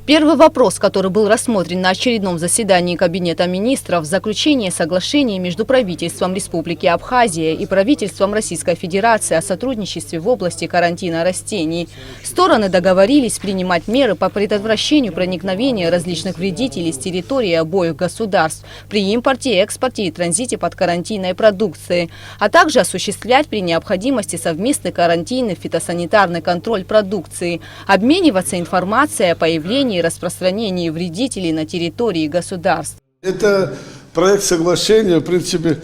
Первый вопрос, который был рассмотрен на очередном заседании Кабинета министров – заключение соглашения между правительством Республики Абхазия и правительством Российской Федерации о сотрудничестве в области карантина растений. Стороны договорились принимать меры по предотвращению проникновения различных вредителей с территории обоих государств при импорте, экспорте и транзите подкарантинной продукции, а также осуществлять при необходимости совместный карантинный фитосанитарный контроль продукции, обмениваться информацией о появлении и распространении вредителей на территории государств. Это проект соглашения, в принципе,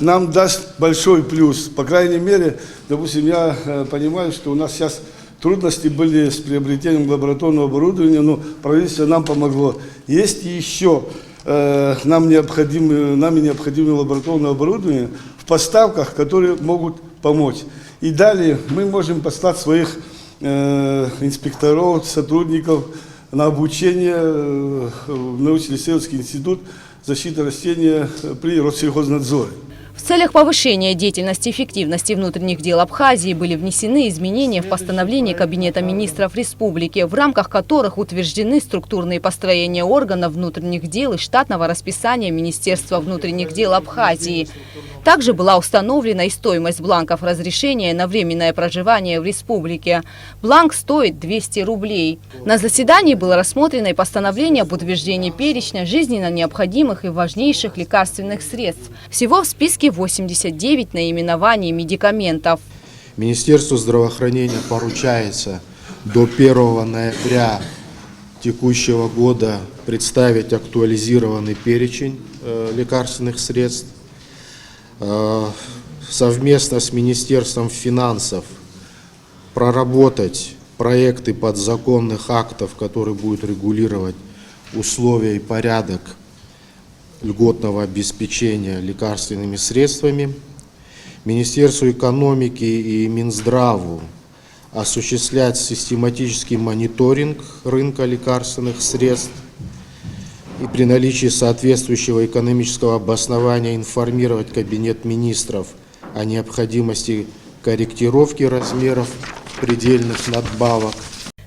нам даст большой плюс. По крайней мере, допустим, я понимаю, что у нас сейчас трудности были с приобретением лабораторного оборудования, но правительство нам помогло. Есть еще нам необходимо лабораторное оборудование в поставках, которые могут помочь. И далее мы можем послать своих инспекторов, сотрудников на обучение в научно-исследовательский институт защиты растений при Россельхознадзоре. В целях повышения деятельности и эффективности внутренних дел Абхазии были внесены изменения в постановление Кабинета министров республики, в рамках которых утверждены структурные построения органов внутренних дел и штатного расписания Министерства внутренних дел Абхазии. Также была установлена и стоимость бланков разрешения на временное проживание в республике. Бланк стоит 200 рублей. На заседании было рассмотрено и постановление об утверждении перечня жизненно необходимых и важнейших лекарственных средств. Всего в списке 89 наименований медикаментов. Министерству здравоохранения поручается до 1 ноября текущего года представить актуализированный перечень лекарственных средств. Совместно с Министерством финансов проработать проекты подзаконных актов, которые будут регулировать условия и порядок льготного обеспечения лекарственными средствами. Министерству экономики и Минздраву осуществлять систематический мониторинг рынка лекарственных средств и при наличии соответствующего экономического обоснования информировать Кабинет министров о необходимости корректировки размеров предельных надбавок.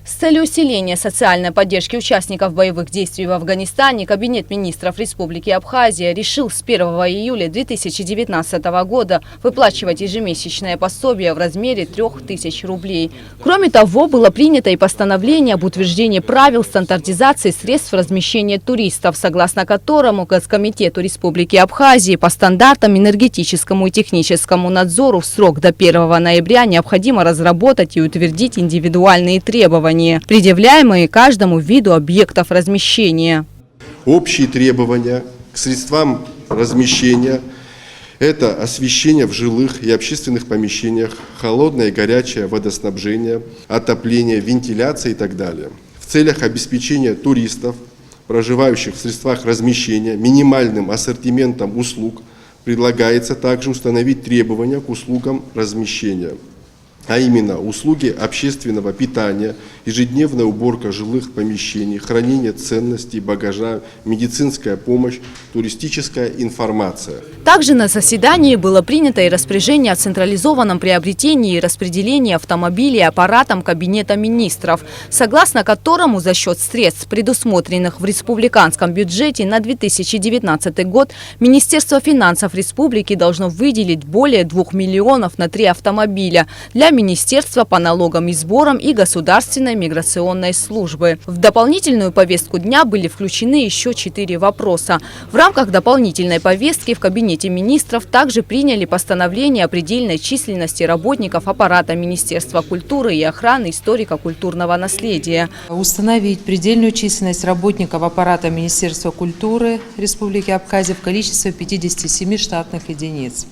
С целью усиления социальной поддержки участников боевых действий в Афганистане Кабинет министров Республики Абхазия решил с 1 июля 2019 года выплачивать ежемесячное пособие в размере 3000 рублей. Кроме того, было принято и постановление об утверждении правил стандартизации средств размещения туристов, согласно которому Госкомитету Республики Абхазии по стандартам энергетическому и техническому надзору в срок до 1 ноября необходимо разработать и утвердить индивидуальные требования, предъявляемые каждому виду объектов размещения. Общие требования к средствам размещения – это освещение в жилых и общественных помещениях, холодное и горячее водоснабжение, отопление, вентиляция и так далее. В целях обеспечения туристов, проживающих в средствах размещения, минимальным ассортиментом услуг предлагается также установить требования к услугам размещения. А именно услуги общественного питания, ежедневная уборка жилых помещений, хранение ценностей, багажа, медицинская помощь, туристическая информация. Также на заседании было принято и распоряжение о централизованном приобретении и распределении автомобилей аппаратом Кабинета министров, согласно которому за счет средств, предусмотренных в республиканском бюджете на 2019 год, Министерство финансов республики должно выделить более 2 миллионов на 3 автомобиля для Министерства по налогам и сборам и Государственной миграционной службы. В дополнительную повестку дня были включены еще 4 вопроса. В рамках дополнительной повестки в Кабинете министров также приняли постановление о предельной численности работников аппарата Министерства культуры и охраны историко-культурного наследия. Установить предельную численность работников аппарата Министерства культуры Республики Абхазия в количестве 57 штатных единиц.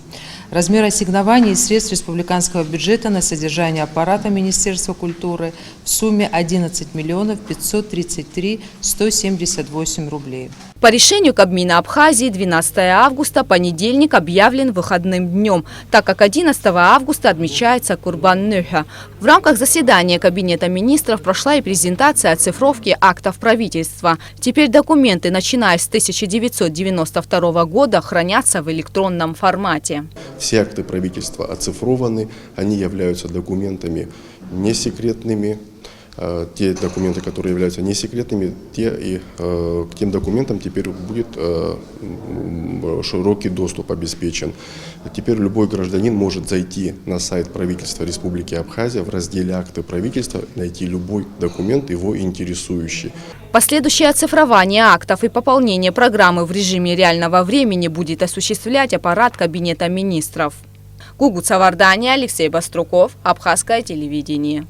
Размер ассигнований из средств республиканского бюджета на содержание аппарата Министерства культуры в сумме 11 миллионов 533 178 рублей. По решению Кабмина Абхазии 12 августа, понедельник, объявлен выходным днем, так как 11 августа отмечается Курбан-Нöха. В рамках заседания Кабинета министров прошла и презентация оцифровки актов правительства. Теперь документы, начиная с 1992 года, хранятся в электронном формате. Все акты правительства оцифрованы, они являются документами несекретными. те документы, которые являются несекретными, к тем документам теперь будет широкий доступ обеспечен. Теперь любой гражданин может зайти на сайт правительства Республики Абхазия в разделе «Акты правительства», найти любой документ, его интересующий. Последующее оцифрование актов и пополнение программы в режиме реального времени будет осуществлять аппарат Кабинета министров. Гугут Савардания, Алексей Баструков, Абхазское телевидение.